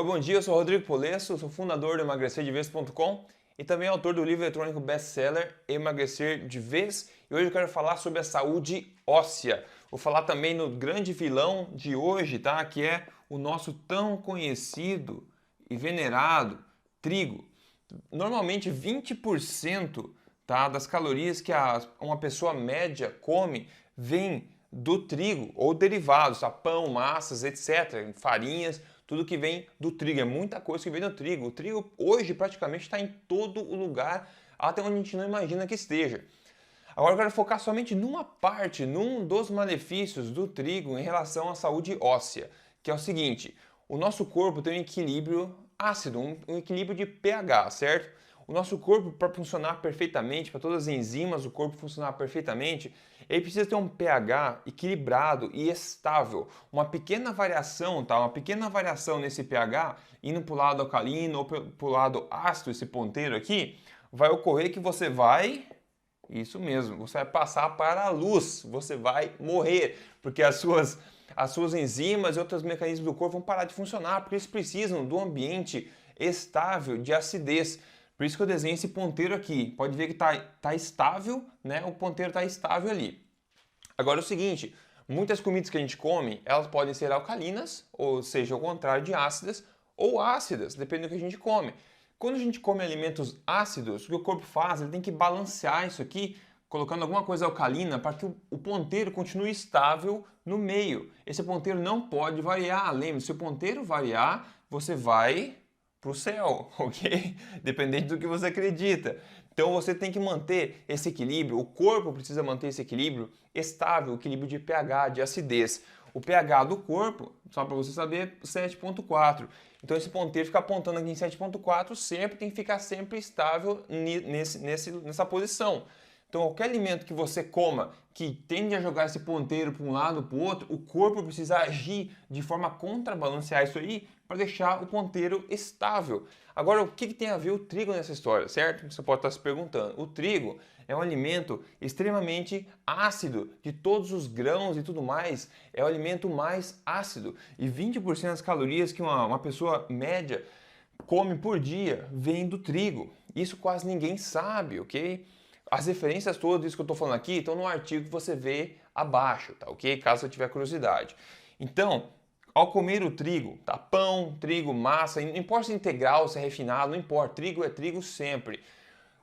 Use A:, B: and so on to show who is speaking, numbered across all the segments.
A: bom dia, eu sou Rodrigo Polesso, sou fundador do emagrecerdevez.com e também autor do livro eletrônico best-seller Emagrecer de Vez. E hoje eu quero falar sobre a saúde óssea. Vou falar também no grande vilão de hoje, tá? Que é o nosso tão conhecido e venerado trigo. Normalmente 20%, tá, das calorias que uma pessoa média come vem do trigo ou derivados, tá? Pão, massas, etc., farinhas, tudo que vem do trigo. É muita coisa que vem do trigo. O trigo hoje praticamente está em todo o lugar, até onde a gente não imagina que esteja. Agora eu quero focar somente numa parte, num dos malefícios do trigo em relação à saúde óssea, que é o seguinte: o nosso corpo tem um equilíbrio ácido, um equilíbrio de pH, certo? O nosso corpo, para funcionar perfeitamente, para todas as enzimas do corpo funcionar perfeitamente, ele precisa ter um pH equilibrado e estável. Uma pequena variação, tá? Uma pequena variação nesse pH, indo para o lado alcalino ou para o lado ácido, esse ponteiro aqui, vai ocorrer que você vai... Isso mesmo, você vai passar para a luz, você vai morrer, porque as suas enzimas e outros mecanismos do corpo vão parar de funcionar, porque eles precisam do ambiente estável de acidez. Por isso que eu desenho esse ponteiro aqui. Pode ver que tá estável, né? O ponteiro está estável ali. Agora é o seguinte, muitas comidas que a gente come, elas podem ser alcalinas, ou seja, ao contrário de ácidas, ou ácidas, dependendo do que a gente come. Quando a gente come alimentos ácidos, o que o corpo faz? Ele tem que balancear isso aqui, colocando alguma coisa alcalina para que o ponteiro continue estável no meio. Esse ponteiro não pode variar. Lembre-se, se o ponteiro variar, você vai para o céu, ok? Dependente do que você acredita. Então você tem que manter esse equilíbrio, o corpo precisa manter esse equilíbrio estável, equilíbrio de pH, de acidez. O pH do corpo, só para você saber, 7,4. Então esse ponteiro fica apontando aqui em 7,4, sempre tem que ficar sempre estável nessa posição. Então qualquer alimento que você coma que tende a jogar esse ponteiro para um lado ou para o outro, o corpo precisa agir de forma a contrabalancear isso aí para deixar o ponteiro estável. Agora, o que tem a ver o trigo nessa história, certo? Você pode estar se perguntando. O trigo é um alimento extremamente ácido, de todos os grãos e tudo mais, é o alimento mais ácido. E 20% das calorias que uma pessoa média come por dia vem do trigo. Isso quase ninguém sabe, ok? As referências todas disso que eu estou falando aqui estão no artigo que você vê abaixo, tá ok? Caso você tiver curiosidade. Então, ao comer o trigo, tá? Pão, trigo, massa, não importa se é integral, se é refinado, não importa, trigo é trigo sempre.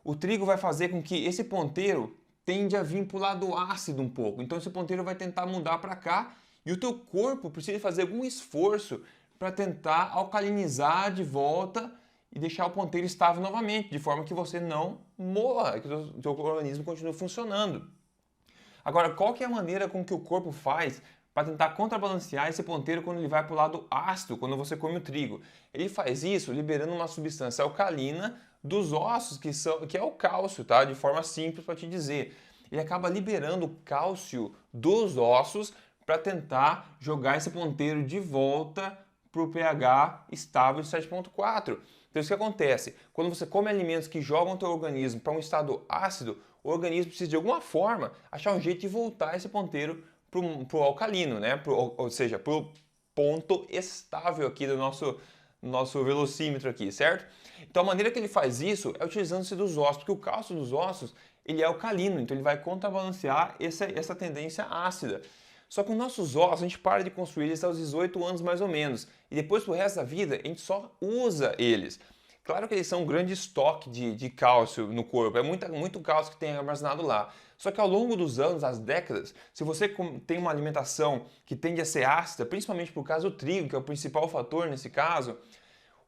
A: O trigo vai fazer com que esse ponteiro tende a vir para o lado ácido um pouco. Então esse ponteiro vai tentar mudar para cá e o teu corpo precisa fazer algum esforço para tentar alcalinizar de volta e deixar o ponteiro estável novamente, de forma que você não morra, que o teu organismo continue funcionando. Agora, qual que é a maneira com que o corpo faz para tentar contrabalancear esse ponteiro quando ele vai para o lado ácido, quando você come o trigo? Ele faz isso liberando uma substância alcalina dos ossos, que é o cálcio, tá? De forma simples para te dizer. Ele acaba liberando o cálcio dos ossos para tentar jogar esse ponteiro de volta para o pH estável de 7,4. Então isso que acontece, quando você come alimentos que jogam o teu organismo para um estado ácido, o organismo precisa de alguma forma achar um jeito de voltar esse ponteiro para o alcalino, né? Ou seja, para o ponto estável aqui do nosso velocímetro aqui, certo? Então a maneira que ele faz isso é utilizando-se dos ossos, porque o cálcio dos ossos ele é alcalino, então ele vai contrabalancear essa tendência ácida. Só que os nossos ossos, a gente para de construir eles aos 18 anos mais ou menos. E depois, pro resto da vida, a gente só usa eles. Claro que eles são um grande estoque de cálcio no corpo, é muito cálcio que tem armazenado lá. Só que ao longo dos anos, das décadas, se você tem uma alimentação que tende a ser ácida, principalmente por causa do trigo, que é o principal fator nesse caso,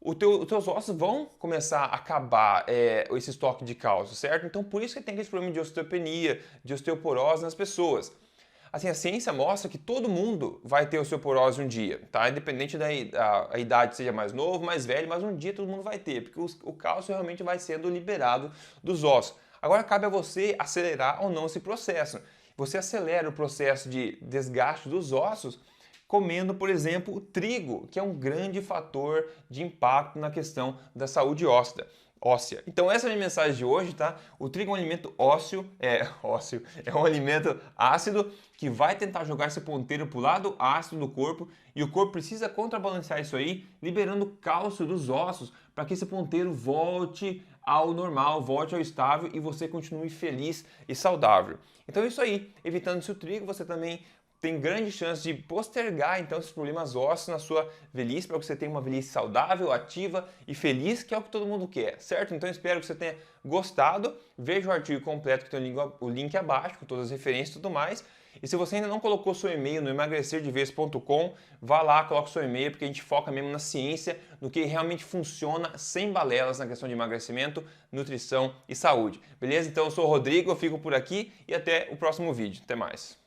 A: os teus ossos vão começar a acabar esse estoque de cálcio, certo? Então por isso que tem esse problema de osteopenia, de osteoporose nas pessoas. Assim, a ciência mostra que todo mundo vai ter osteoporose um dia, tá? Independente da idade, seja mais novo, mais velho, mas um dia todo mundo vai ter, porque o cálcio realmente vai sendo liberado dos ossos. Agora cabe a você acelerar ou não esse processo. Você acelera o processo de desgaste dos ossos comendo, por exemplo, o trigo, que é um grande fator de impacto na questão da saúde óssea. óssea. Então essa é a minha mensagem de hoje, tá? O trigo é um alimento é um alimento ácido que vai tentar jogar esse ponteiro para o lado ácido do corpo e o corpo precisa contrabalancear isso aí, liberando cálcio dos ossos para que esse ponteiro volte ao normal, volte ao estável e você continue feliz e saudável. Então é isso aí, evitando-se o trigo, você também tem grande chance de postergar então esses problemas ósseos na sua velhice para que você tenha uma velhice saudável, ativa e feliz, que é o que todo mundo quer, certo? Então espero que você tenha gostado. Veja o artigo completo que tem o link abaixo com todas as referências e tudo mais. E se você ainda não colocou seu e-mail no emagrecerdevez.com, vá lá, coloque seu e-mail, porque a gente foca mesmo na ciência, no que realmente funciona sem balelas na questão de emagrecimento, nutrição e saúde. Beleza? Então eu sou o Rodrigo, eu fico por aqui e até o próximo vídeo. Até mais.